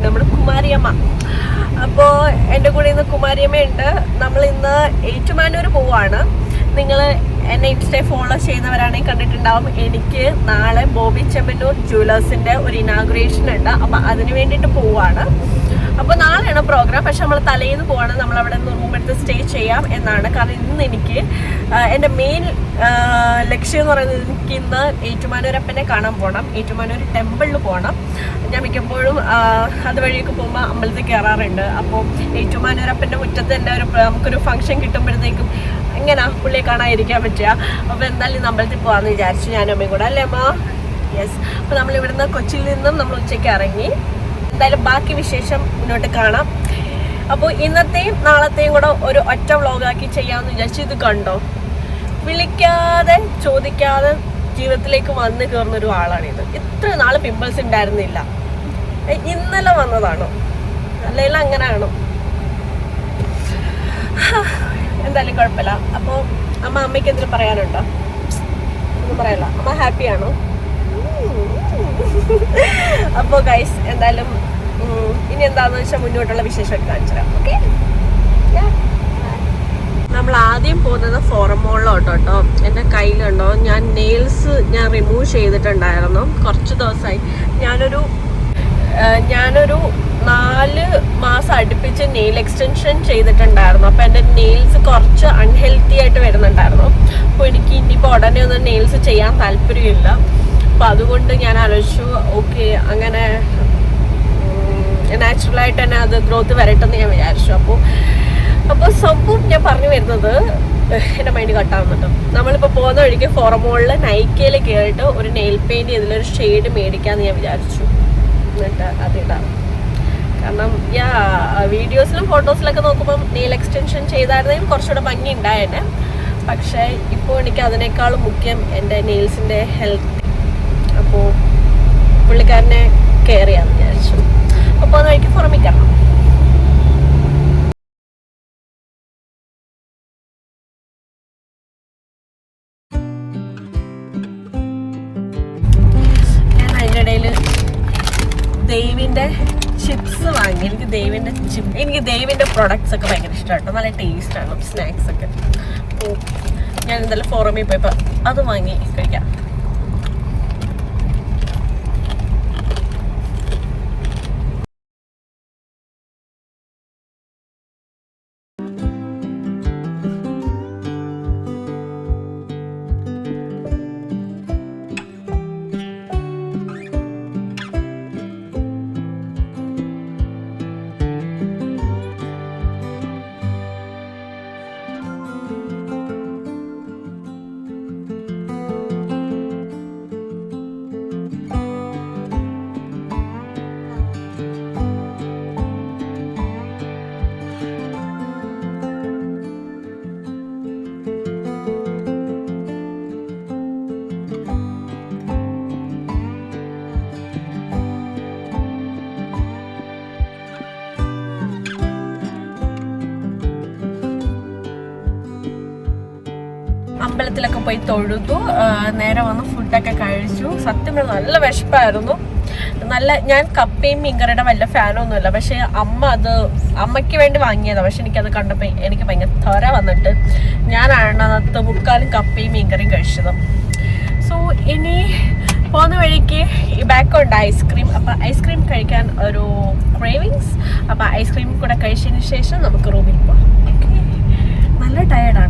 നമ്മുടെ കുമാരിയമ്മ. അപ്പോൾ എൻ്റെ കൂടെ ഇന്ന് കുമാരിയമ്മയുണ്ട്. നമ്മൾ ഇന്ന് ഏറ്റുമാനൂർ പോവാണ്. നിങ്ങൾ എന്നെ ഇൻസ്റ്റയിൽ ഫോളോ ചെയ്യുന്നവരാണെങ്കിൽ കണ്ടിട്ടുണ്ടാവും. എനിക്ക് നാളെ ബോബി ചെമ്മന്നൂർ ജ്വല്ലേഴ്സിൻ്റെ ഒരു ഇനാഗുറേഷൻ ഉണ്ട്. അപ്പം അതിന് വേണ്ടിയിട്ട് പോവാണ്. അപ്പോൾ നാളെയാണ് പ്രോഗ്രാം. പക്ഷെ നമ്മൾ തലേന്ന് പോവാണ്. നമ്മളവിടെ നിന്ന് റൂം എടുത്ത് സ്റ്റേ ചെയ്യാം എന്നാണ്. കാരണം ഇന്ന് എനിക്ക് എൻ്റെ മെയിൻ ലക്ഷ്യം എന്ന് പറയുന്നത് എനിക്ക് ഇന്ന് ഏറ്റുമാനൂരപ്പനെ കാണാൻ പോകണം. ഏറ്റുമാനൂർ ടെമ്പിളിൽ പോകണം. ഞാൻ മിക്കപ്പോഴും അതുവഴിയൊക്കെ പോകുമ്പോൾ അമ്പലത്തിൽ കയറാറുണ്ട്. അപ്പോൾ ഏറ്റുമാനൂരപ്പൻ്റെ മുറ്റത്ത് തന്നെ നമുക്കൊരു ഫംഗ്ഷൻ കിട്ടുമ്പോഴത്തേക്കും എങ്ങനെയാ പുള്ളിയെ കാണാതിരിക്കാൻ പറ്റുക. അപ്പോൾ എന്തായാലും ഇന്ന് അമ്പലത്തിൽ പോകാമെന്ന് വിചാരിച്ചു ഞാനും അമ്മയും കൂടെ, അല്ലേ അമ്മ? യെസ്. അപ്പോൾ നമ്മളിവിടുന്ന് കൊച്ചിയിൽ നിന്നും നമ്മൾ ഉച്ചയ്ക്ക് ഇറങ്ങി. എന്തായാലും ബാക്കി വിശേഷം മുന്നോട്ട് കാണാം. അപ്പോൾ ഇന്നത്തെയും നാളത്തെയും കൂടെ ഒരു ഒറ്റ വ്ളോഗാക്കി ചെയ്യാമെന്ന് വിചാരിച്ചു. ഇത് കണ്ടോ, വിളിക്കാതെ ചോദിക്കാതെ ജീവിതത്തിലേക്ക് വന്ന് കയറുന്നൊരു ആളാണിത്. ഇത്ര നാൾ പിമ്പിൾസ് ഉണ്ടായിരുന്നില്ല, ഇന്നലെ വന്നതാണോ അല്ലെങ്കിൽ അങ്ങനെയാണോ? എന്തായാലും കുഴപ്പമില്ല. അപ്പോൾ അമ്മയ്ക്ക് എന്തെങ്കിലും പറയാനുണ്ടോ? ഒന്നും പറയല്ല. അമ്മ ഹാപ്പിയാണോ? അപ്പോൾ ഗൈസ് എന്തായാലും ഇനി എന്താണെന്ന് വെച്ചാൽ മുന്നോട്ടുള്ള വിശേഷമൊക്കെ കാണിച്ചു തരാം. ഓക്കെ, നമ്മൾ ആദ്യം പോകുന്നത് ഫോറം മോളിലോട്ടോ കേട്ടോ. എൻ്റെ കയ്യിലുണ്ടോ, ഞാൻ നെയിൽസ് റിമൂവ് ചെയ്തിട്ടുണ്ടായിരുന്നു കുറച്ച് ദിവസമായി. ഞാനൊരു 4 മാസം അടുപ്പിച്ച് നെയിൽ എക്സ്റ്റൻഷൻ ചെയ്തിട്ടുണ്ടായിരുന്നു. അപ്പോൾ എൻ്റെ നെയിൽസ് കുറച്ച് അൺഹെൽത്തി ആയിട്ട് വരുന്നുണ്ടായിരുന്നു. അപ്പോൾ എനിക്ക് ഇനിയിപ്പോൾ ഉടനെ ഒന്നും നെയിൽസ് ചെയ്യാൻ താല്പര്യമില്ല. അപ്പോൾ അതുകൊണ്ട് ഞാൻ ആലോചിച്ചു, ഓക്കെ അങ്ങനെ നാച്ചുറലായിട്ട് തന്നെ അത് ഗ്രോത്ത് വരട്ടെന്ന് ഞാൻ വിചാരിച്ചു. അപ്പോൾ സംഭവം ഞാൻ പറഞ്ഞു വരുന്നത്, എൻ്റെ മൈൻഡ് കട്ടാവുന്നുണ്ട്. നമ്മളിപ്പോൾ പോകുന്ന വഴിക്ക് ഫോറമോളിൽ നൈക്കയിൽ കയറിയിട്ട് ഒരു നെയിൽ പെയിൻറ്റ് ഇതിലൊരു ഷെയ്ഡ് മേടിക്കാമെന്ന് ഞാൻ വിചാരിച്ചു. എന്നിട്ട് അതിടാം. കാരണം വീഡിയോസിലും ഫോട്ടോസിലൊക്കെ നോക്കുമ്പം നെയിൽ എക്സ്റ്റൻഷൻ ചെയ്തായിരുന്നെങ്കിൽ കുറച്ചുകൂടെ ഭംഗി ഉണ്ടായേനെ. പക്ഷേ ഇപ്പോൾ എനിക്ക് അതിനേക്കാളും മുഖ്യം എൻ്റെ നെയിൽസിൻ്റെ ഹെൽത്ത്. അപ്പോൾ പുള്ളിക്കാരനെ കെയർ ചെയ്യാമെന്ന് വിചാരിച്ചു. അപ്പോൾ അത് വഴിക്ക് പുറമിക്കണം. ഞാൻ അതിൻ്റെ ഇടയിൽ ദേവിൻ്റെ ചിപ്സ് വാങ്ങി. എനിക്ക് ദേവിൻ്റെ പ്രൊഡക്ട്സ് ഒക്കെ ഭയങ്കര ഇഷ്ടമാണ്. നല്ല ടേസ്റ്റാണ് സ്നാക്സ് ഒക്കെ. അപ്പോൾ ഞാൻ എന്തായാലും ഫോറമിൽ പോയപ്പോൾ അത് വാങ്ങി കഴിക്കാം. അമ്പലത്തിലൊക്കെ പോയി തൊഴുതു. നേരെ വന്ന് ഫുഡൊക്കെ കഴിച്ചു. സത്യം പറഞ്ഞാൽ നല്ല വിശപ്പായിരുന്നു. ഞാൻ കപ്പയും മീൻകറിയുടെ വലിയ ഫാനൊന്നുമില്ല. പക്ഷേ അമ്മയ്ക്ക് വേണ്ടി വാങ്ങിയതാണ്. പക്ഷെ എനിക്കത് കണ്ടപ്പോൾ എനിക്ക് ഭയങ്കര ത്വര വന്നിട്ട് ഞാനാണ് 3/4 കപ്പയും മീൻകറിയും കഴിച്ചത്. സോ ഇനി പോകുന്ന വഴിക്ക് ഈ ബാക്കുണ്ട് ഐസ്ക്രീം. അപ്പോൾ ഐസ്ക്രീം കഴിക്കാൻ ഒരു ക്രേവിങ്സ്. അപ്പോൾ ഐസ്ക്രീം കൂടെ കഴിച്ചതിന് ശേഷം നമുക്ക് റൂമിൽ പോകാം. നല്ല ടയേർഡ്.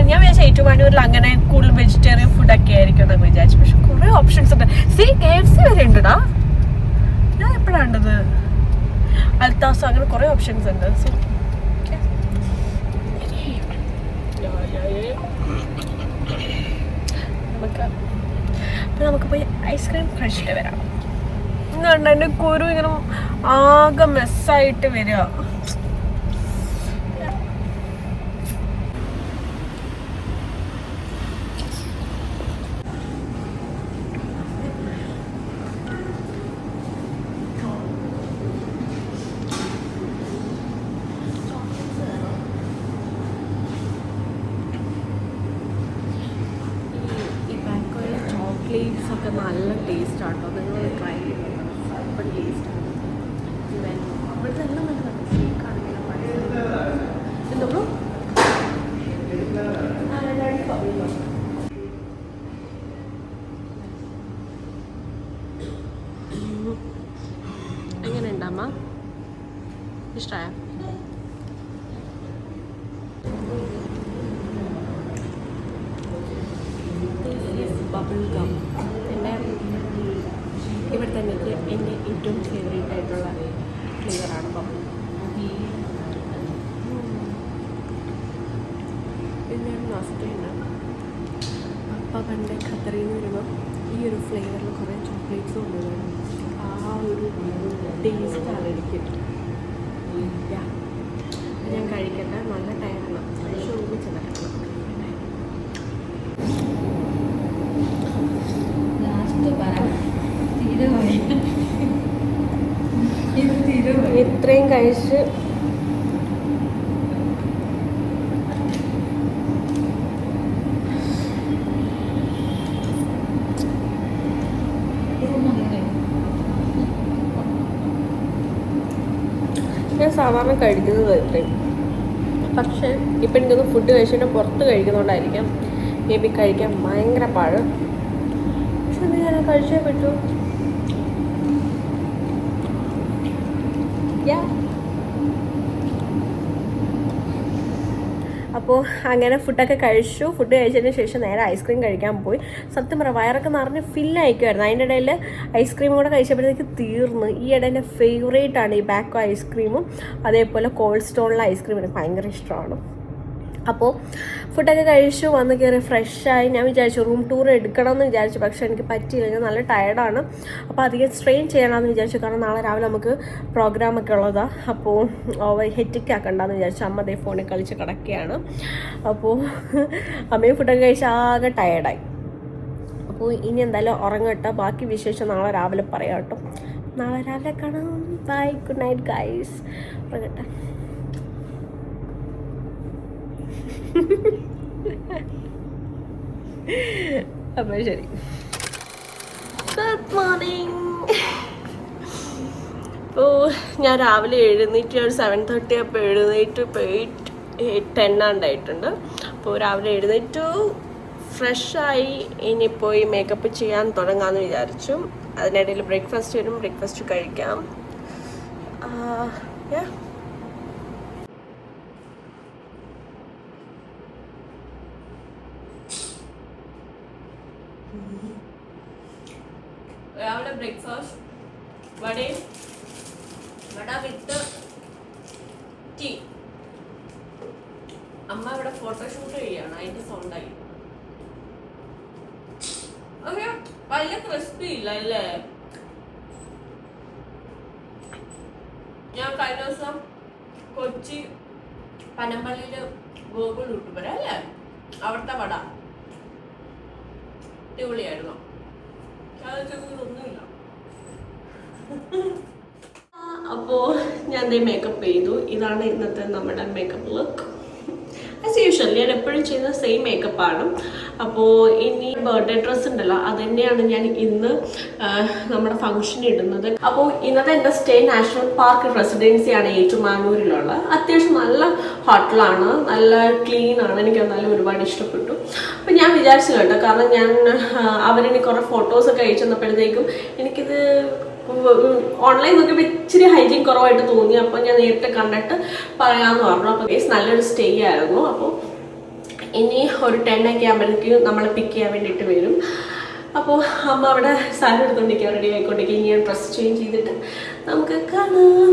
ഞാൻ വിചാരിച്ച ഏറ്റുമാനൂരിൽ അങ്ങനെ കൂടുതൽ വെജിറ്റേറിയൻ ഫുഡൊക്കെ ആയിരിക്കും എന്നൊക്കെ വിചാരിച്ചു. പക്ഷെ കുറേ ഓപ്ഷൻസ് ഉണ്ട്. KFC വരെ ഉണ്ടടാ. ഞാൻ എപ്പോഴാണ് ഉണ്ടത്? അൽത്താസോ അങ്ങനെ കുറേ ഓപ്ഷൻസ് ഉണ്ട്. സോ നമുക്ക് പോയി ഐസ്ക്രീം കഴിച്ചിട്ട് വരാം. ഇന്നുണ്ട് എൻ്റെ കുരു ഇങ്ങനെ ആകെ മെസ്സായിട്ട് വരിക. ഒക്കെ നല്ല ടേസ്റ്റാണ് കേട്ടോ. നിങ്ങൾ ട്രൈ ചെയ്യുന്നത് സൂപ്പർ ടേസ്റ്റാണ്. ഇവിടുത്തെ എല്ലാം നല്ലതാണ്. ഷേക്കാണെങ്കിലും എന്തോ എങ്ങനെയുണ്ടമ്മ? ഇഷ്ടമായ? ബബിൾ ഗം എൻ്റെ ഇവിടെ തന്നെ എൻ്റെ ഏറ്റവും ഫേവറേറ്റ് ആയിട്ടുള്ള ഫ്ലേവറാണ് ബബിൾ. പിന്നെ മസ്റ്റുണ്ട്. അപ്പം പണ്ട് ഖത്തറിൽ നിന്ന് വരുമ്പോൾ ഈ ഒരു ഫ്ലേവറിൽ കുറേ ചോക്ലേറ്റ്സ് കൊണ്ടുവരണം. ആ ഒരു ടേസ്റ്റാണ് എനിക്ക്. ഞാൻ കഴിക്കട്ടെ. നല്ല ടയറാണ്. പക്ഷെ ഒന്നിച്ച് നടക്കണം. ഇത്രയും കഴിച്ച് ഞാൻ സാധാരണ കഴിക്കുന്നത് ഇത്രയും. പക്ഷേ ഇപ്പം എനിക്കൊന്ന് ഫുഡ് കഴിച്ചിട്ട് പുറത്ത് കഴിക്കുന്നതുകൊണ്ടായിരിക്കാം മേ ബി കഴിക്കാൻ ഭയങ്കര പാട്. പക്ഷെ ഞാൻ കഴിച്ചേ പറ്റൂ. അപ്പോൾ അങ്ങനെ ഫുഡൊക്കെ കഴിച്ചു. ഫുഡ് കഴിച്ചതിന് ശേഷം നേരെ ഐസ്ക്രീം കഴിക്കാൻ പോയി. സത്യം പറയാം വയറൊക്കെ നിറഞ്ഞ് ഫില്ലായിക്കുമായിരുന്നു. അതിൻ്റെ ഇടയിൽ ഐസ്ക്രീം കൂടെ കഴിച്ചപ്പോഴത്തേക്ക് തീർന്നു. ഈ ഇടയിൽ എൻ്റെ ഫേവറേറ്റ് ആണ് ഈ ബാക്കോ ഐസ്ക്രീമും അതേപോലെ കോൾഡ് സ്റ്റോണിലെ ഐസ്ക്രീം എനിക്ക് ഭയങ്കര ഇഷ്ടമാണ്. അപ്പോൾ ഫുഡൊക്കെ കഴിച്ചു വന്ന് കയറി ഫ്രഷായി. ഞാൻ വിചാരിച്ചു റൂം ടൂർ എടുക്കണമെന്ന് വിചാരിച്ചു. പക്ഷേ എനിക്ക് പറ്റിയില്ല. ഞാൻ നല്ല ടയർഡാണ്. അപ്പോൾ അധികം സ്ട്രെയിൻ ചെയ്യണമെന്ന് വിചാരിച്ചു. കാരണം നാളെ രാവിലെ നമുക്ക് പ്രോഗ്രാമൊക്കെ ഉള്ളതാണ്. അപ്പോൾ ഓവർ ഹെറ്റിക് ആക്കണ്ടെന്ന് വിചാരിച്ചു. അമ്മ അതേ ഫോണിൽ കളിച്ച് കിടക്കുകയാണ്. അപ്പോൾ അമ്മയും ഫുഡൊക്കെ കഴിച്ച് ആകെ ടയർഡായി. അപ്പോൾ ഇനി എന്തായാലും ഉറങ്ങട്ടെ. ബാക്കി വിശേഷം നാളെ രാവിലെ പറയാം കേട്ടോ. നാളെ രാവിലെ കാണാം. Bye, good night guys. ഉറങ്ങട്ടെ. അപ്പോൾ ശരി. Good morning. അപ്പോൾ ഞാൻ രാവിലെ എഴുന്നേറ്റ് ഒരു 7:30 അപ്പോൾ എഴുന്നേറ്റ് ഇപ്പോൾ 8:10 അപ്പോൾ രാവിലെ എഴുന്നേറ്റു ഫ്രഷായി. ഇനിയിപ്പോൾ ഈ മേക്കപ്പ് ചെയ്യാൻ തുടങ്ങാമെന്ന് വിചാരിച്ചു. അതിനിടയിൽ ബ്രേക്ക്ഫാസ്റ്റ് വരും. ബ്രേക്ക്ഫാസ്റ്റ് കഴിക്കാം. രാവിലെ ബ്രേക്ക്ഫാസ്റ്റ് വട വിത്ത് ടീ. അമ്മ ഇവിടെ ഫോട്ടോഷൂട്ട് ചെയ്യാണ്. അതിന്റെ സൗണ്ടായി. ഓക്കെ, വലിയ ക്രിസ്പി ഇല്ല അല്ലേ? ഞാൻ കഴിഞ്ഞ ദിവസം കൊച്ചി പനമ്പള്ളിയില് ഗോകുൽ യൂട്യൂബർ അല്ലേ, അവിടുത്തെ വട അടിപൊളിയായിരുന്നു. ഒന്നുമില്ല. അപ്പോൾ ഞാൻ മേക്കപ്പ് ചെയ്തു. ഇതാണ് ഇന്നത്തെ നമ്മുടെ മേക്കപ്പ് ലുക്ക്. ആസ് യൂഷ്വൽ ഞാൻ എപ്പോഴും ചെയ്യുന്ന സെയിം മേക്കപ്പാണ്. അപ്പോൾ ഇനി ബർത്ത്ഡേ ഡ്രസ്സ് ഉണ്ടല്ലോ, അത് തന്നെയാണ് ഞാൻ ഇന്ന് നമ്മുടെ ഫംഗ്ഷന് ഇടുന്നത്. അപ്പോൾ ഇന്നത്തെ എൻ്റെ സ്റ്റേ നാഷണൽ പാർക്ക് റെസിഡൻസിയാണ് ഏറ്റുമാനൂരിലുള്ള. അത്യാവശ്യം നല്ല ഹോട്ടലാണ്, നല്ല ക്ലീൻ ആണ്. എനിക്ക് എന്നാലും ഒരുപാട് ഇഷ്ടപ്പെട്ടു. അപ്പം ഞാൻ വിചാരിച്ചു കേട്ടോ, കാരണം ഞാൻ അവരെനിക്ക് കുറേ ഫോട്ടോസൊക്കെ അയച്ചു തന്നപ്പോഴത്തേക്കും എനിക്കിത് ഓൺലൈൻ നോക്കിയപ്പോൾ ഇച്ചിരി ഹൈജീൻ കുറവായിട്ട് തോന്നി. അപ്പോൾ ഞാൻ നേരിട്ട് കണ്ടിട്ട് പറയാമെന്ന് പറഞ്ഞു. അപ്പോൾ നല്ലൊരു സ്റ്റേ ആയിരുന്നു. അപ്പോൾ ഇനി ഒരു 10 ഒക്കെ ആകുമ്പോഴേക്കും നമ്മളെ പിക്ക് ചെയ്യാൻ വേണ്ടിയിട്ട് വരും. അപ്പോൾ അമ്മ അവിടെ സാരി എടുത്തുകൊണ്ടിരിക്കുക, റെഡി ആയിക്കൊണ്ടിരിക്കുക. ഇനി ഞാൻ ഡ്രസ് ചേഞ്ച് ചെയ്തിട്ട് നമുക്ക് കാണാം.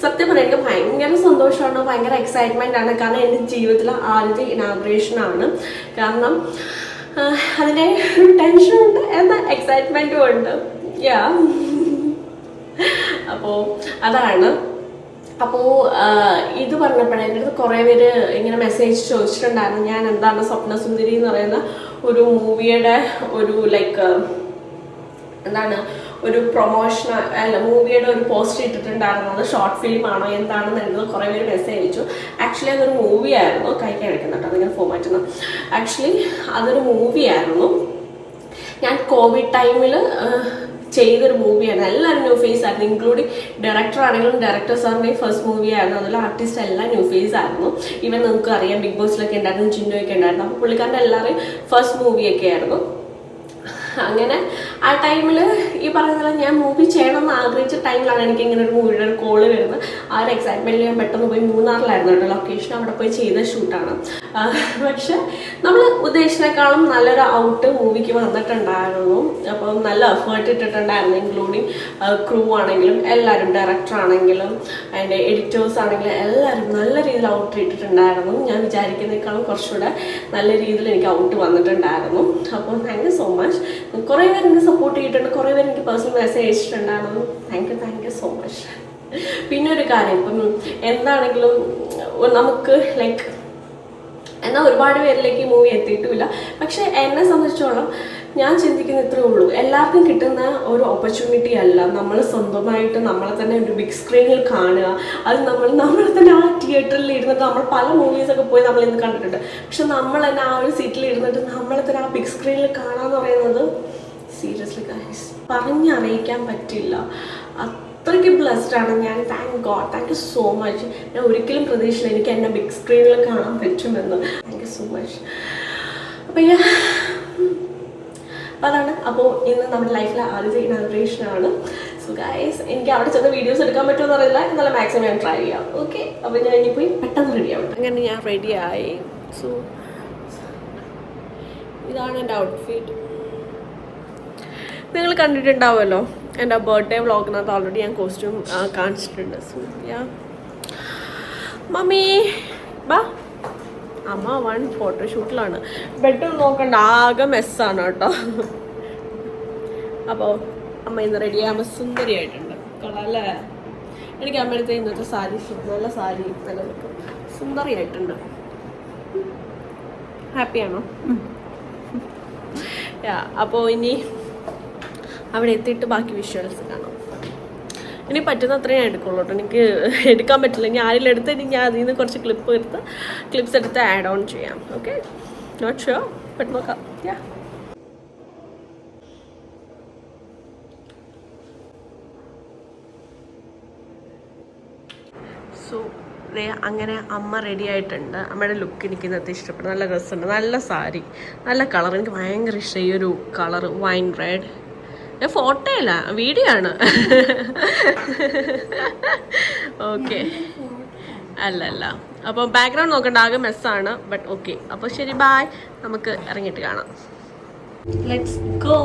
സത്യം പറയാം എനിക്ക് ഭയങ്കര സന്തോഷമാണ്, ഭയങ്കര എക്സൈറ്റ്മെൻ്റ് ആണ്. കാരണം എൻ്റെ ജീവിതത്തിലെ ആദ്യത്തെ ഇനാഗ്രേഷനാണ്. കാരണം അതിൻ്റെ ടെൻഷനുണ്ട് എന്നാൽ എക്സൈറ്റ്മെൻറ്റും ഉണ്ട്. അപ്പോൾ അതാണ്. അപ്പോൾ ഇത് പറഞ്ഞപ്പോഴേ എൻ്റെ അടുത്ത് കുറേ പേര് ഇങ്ങനെ മെസ്സേജ് ചോദിച്ചിട്ടുണ്ടായിരുന്നു. ഞാൻ എന്താണ് സ്വപ്നസുന്ദരി എന്ന് പറയുന്ന ഒരു മൂവിയുടെ ഒരു ലൈക്ക് എന്താണ് ഒരു പ്രൊമോഷൻ അല്ല മൂവിയുടെ ഒരു പോസ്റ്റ് ഇട്ടിട്ടുണ്ടായിരുന്നു. അത് ഷോർട്ട് ഫിലിം ആണോ എന്താണെന്ന് എന്നത് കുറേ പേര് മെസ്സേജ് അയച്ചു. ആക്ച്വലി അതൊരു മൂവിയായിരുന്നു. കഴിക്കാൻ വെക്കുന്നുണ്ട് അതിങ്ങനെ ഫോമാറ്റുന്നു. ആക്ച്വലി അതൊരു മൂവിയായിരുന്നു. ഞാൻ കോവിഡ് ടൈമിൽ ചെയ്തൊരു മൂവിയാണ്. എല്ലാവരും ന്യൂ ഫേസ് ആയിരുന്നു, ഇൻക്ലൂഡിങ് ഡയറക്ടർ ആണെങ്കിലും ഡയറക്ടർ സാറിൻ്റെയും ഫസ്റ്റ് മൂവിയായിരുന്നു. അതിൽ ആർട്ടിസ്റ്റ് എല്ലാം ന്യൂ ഫേസ് ആയിരുന്നു. ഈവൻ നിങ്ങൾക്ക് അറിയാം ബിഗ് ബോസിലൊക്കെ ഉണ്ടായിരുന്നു, ജിന്നോയൊക്കെ ഉണ്ടായിരുന്നു. അപ്പോൾ പുള്ളിക്കാരൻ്റെ എല്ലാവരും ഫസ്റ്റ് മൂവിയൊക്കെ ആയിരുന്നു. അങ്ങനെ ആ ടൈമിൽ ഈ പറയുന്നത് ഞാൻ മൂവി ചെയ്യണമെന്ന് ആഗ്രഹിച്ച ടൈമിലാണ് എനിക്ക് ഇങ്ങനെ ഒരു മൂവിയുടെ ഒരു കോള് വരുന്നത്. ആ ഒരു എക്സൈറ്റ്മെൻറ്റിൽ ഞാൻ പെട്ടെന്ന് പോയി മൂന്നാറിലായിരുന്നു കേട്ടോ ലൊക്കേഷൻ, അവിടെ പോയി ചെയ്ത ഷൂട്ടാണ്. പക്ഷെ നമ്മൾ ഉദ്ദേശിച്ചതിനേക്കാളും നല്ലൊരു ഔട്ട് മൂവിക്ക് വന്നിട്ടുണ്ടായിരുന്നു. അപ്പോൾ നല്ല എഫേർട്ട് ഇട്ടിട്ടുണ്ടായിരുന്നു, ഇൻക്ലൂഡിങ് ക്രൂ ആണെങ്കിലും എല്ലാവരും, ഡയറക്ടർ ആണെങ്കിലും അതിൻ്റെ എഡിറ്റേഴ്സ് ആണെങ്കിലും എല്ലാവരും നല്ല രീതിയിൽ ഔട്ട് ഇട്ടിട്ടുണ്ടായിരുന്നു. ഞാൻ വിചാരിക്കുന്നതിനേക്കാളും കുറച്ചുകൂടെ നല്ല രീതിയിൽ എനിക്ക് ഔട്ട് വന്നിട്ടുണ്ടായിരുന്നു. അപ്പോൾ താങ്ക് യു സോ മച്ച്. കുറേ പേര് എനിക്ക് സപ്പോർട്ട് ചെയ്തിട്ടുണ്ട്, കുറേ പേര് എനിക്ക് പേഴ്സണൽ മെസ്സേജ് അയച്ചിട്ടുണ്ടായിരുന്നു. Thank you so much. പിന്നെ ഒരു കാര്യം, ഇപ്പം എന്താണെങ്കിലും നമുക്ക് ലൈക്ക് എന്നാൽ ഒരുപാട് പേരിലേക്ക് ഈ മൂവി എത്തിയിട്ടുമില്ല. പക്ഷെ എന്നെ സംബന്ധിച്ചോളം ഞാൻ ചിന്തിക്കുന്ന ഇത്രയേ ഉള്ളൂ, എല്ലാവർക്കും കിട്ടുന്ന ഒരു ഓപ്പർച്യൂണിറ്റി അല്ല നമ്മൾ സ്വന്തമായിട്ട് നമ്മളെ തന്നെ ഒരു ബിഗ് സ്ക്രീനിൽ കാണുക. അത് നമ്മളെ തന്നെ ആ തിയേറ്ററിൽ ഇരുന്നിട്ട് നമ്മൾ പല മൂവീസൊക്കെ പോയി നമ്മൾ ഇന്ന് കണ്ടിട്ടുണ്ട്. പക്ഷെ നമ്മൾ തന്നെ ആ ഒരു സീറ്റിൽ ഇരുന്നിട്ട് നമ്മളെ തന്നെ ആ ബിഗ് സ്ക്രീനിൽ കാണാന്ന് പറയുന്നത് സീരിയസ്ലി ഗൈസ് പറഞ്ഞറിയിക്കാൻ പറ്റില്ല. അത്രയ്ക്ക് ബ്ലെസ്ഡ് ആണ് ഞാൻ. Thank you so much. ഞാൻ ഒരിക്കലും പ്രതീക്ഷിച്ചില്ല എനിക്ക് എന്നെ ബിഗ് സ്ക്രീനിൽ കാണാൻ പറ്റുമെന്ന്. Thank you so much. അപ്പം അതാണ്. അപ്പോൾ ഇന്ന് നമ്മുടെ ലൈഫിലെ ആദ്യത്തെ ഇനാഗ്രേഷനാണ്. സോ ഗൈസ്, എനിക്ക് അവിടെ ചെന്ന് വീഡിയോസ് എടുക്കാൻ പറ്റുമെന്ന് അറിയില്ല, എന്നാലും മാക്സിമം ഞാൻ ട്രൈ ചെയ്യാം. ഓക്കെ, അപ്പോൾ ഞാൻ ഇനി പോയി പെട്ടെന്ന് റെഡി ആവട്ടെ. അങ്ങനെ ഞാൻ റെഡിയായി. സോ ഇതാണ് എൻ്റെ ഔട്ട്ഫിറ്റ്. നിങ്ങൾ കണ്ടിട്ടുണ്ടാവുമല്ലോ എൻ്റെ ബർത്ത്ഡേ വ്ളോഗിനകത്ത് ഓൾറെഡി ഞാൻ കോസ്റ്റ്യൂം കാണിച്ചിട്ടുണ്ട്. സോ യാ മമ്മി ബാ. അമ്മ വൺ ഫോട്ടോഷൂട്ടിലാണ്. ബെഡ് നോക്കണ്ട, ആകെ മെസ്സാണ് കേട്ടോ. അപ്പോൾ അമ്മ ഇന്ന് റെഡിയാകുമ്പോൾ സുന്ദരിയായിട്ടുണ്ട്. കൊള്ളാല്ലേ? എനിക്ക് അമ്മയുടെ ഇന്നത്തെ സാരി, നല്ല സാരി, നല്ല സുന്ദരിയായിട്ടുണ്ട്. ഹാപ്പിയാണോ? അപ്പോൾ ഇനി അവിടെ എത്തിയിട്ട് ബാക്കി വിഷ്വൽസ് കാണാം. ഇനി പറ്റുന്ന അത്രയും ഞാൻ എടുക്കുള്ളൂ കേട്ടോ. എനിക്ക് എടുക്കാൻ പറ്റില്ല. ഇനി ആരെങ്കിലും എടുത്തിട്ട് ഞാൻ അതിൽ നിന്ന് കുറച്ച് ക്ലിപ്സ് എടുത്ത് ആഡ് ഓൺ ചെയ്യാം. ഓക്കെ, നോട്ട് ഷുവർ, ബട്ട് നോക്കാം. സോ അങ്ങനെ അമ്മ റെഡി ആയിട്ടുണ്ട്. അമ്മയുടെ ലുക്ക് എനിക്ക് ഇന്നത്തെ ഇഷ്ടപ്പെട്ടു. നല്ല രസമുണ്ട്, നല്ല സാരി, നല്ല കളർ. എനിക്ക് ഭയങ്കര ഇഷ്ടം ഈ ഒരു കളർ, വൈൻ റെഡ്. ഫോട്ടോ അല്ല, വീഡിയോ ആണ്. ഓക്കെ, അല്ല. അപ്പോൾ ബാക്ക്ഗ്രൗണ്ട് നോക്കണ്ട, ആകെ മെസ്സാണ്. ബട്ട് ഓക്കെ, അപ്പോൾ ശരി, ബായ്. നമുക്ക് ഇറങ്ങിയിട്ട് കാണാം. Let's go.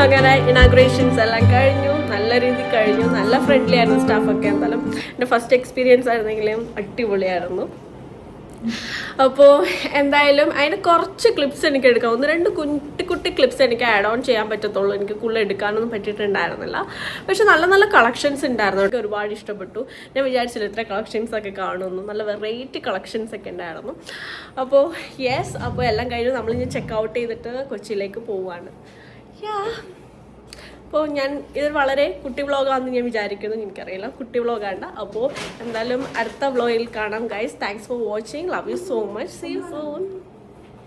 അങ്ങനെ ഇനാഗ്രേഷൻസ് എല്ലാം കഴിഞ്ഞു, നല്ല രീതിയിൽ കഴിഞ്ഞു. നല്ല ഫ്രണ്ട്ലി ആയിരുന്നു സ്റ്റാഫൊക്കെ. എന്തായാലും എൻ്റെ ഫസ്റ്റ് എക്സ്പീരിയൻസ് ആയിരുന്നെങ്കിലും അടിപൊളിയായിരുന്നു. അപ്പോൾ എന്തായാലും അതിന് കുറച്ച് ക്ലിപ്സ് എനിക്ക് എടുക്കാം. 1-2 കുട്ടി ക്ലിപ്സ് എനിക്ക് ആഡ് ഓൺ ചെയ്യാൻ പറ്റത്തുള്ളൂ. എനിക്ക് കൂടുതൽ എടുക്കാനൊന്നും പറ്റിയിട്ടുണ്ടായിരുന്നില്ല. പക്ഷെ നല്ല കളക്ഷൻസ് ഉണ്ടായിരുന്നു. എനിക്ക് ഒരുപാട് ഇഷ്ടപ്പെട്ടു. ഞാൻ വിചാരിച്ചില്ല ഇത്ര കളക്ഷൻസ് ഒക്കെ കാണുമെന്ന്. നല്ല വെറൈറ്റി കളക്ഷൻസ് ഒക്കെ ഉണ്ടായിരുന്നു. അപ്പോൾ യെസ്, അപ്പോൾ എല്ലാം കഴിഞ്ഞു. നമ്മളിനി ചെക്ക് ഔട്ട് ചെയ്തിട്ട് കൊച്ചിയിലേക്ക് പോവുകയാണ്. അപ്പോൾ ഞാൻ ഇത് വളരെ കുട്ടി വ്ളോഗാണെന്ന് ഞാൻ വിചാരിക്കുന്നു. എനിക്കറിയില്ല, കുട്ടി വ്ളോഗാണ്. അപ്പോൾ എന്തായാലും അടുത്ത വ്ളോഗിൽ കാണാം guys. Thanks for watching. Love you so much. See you soon.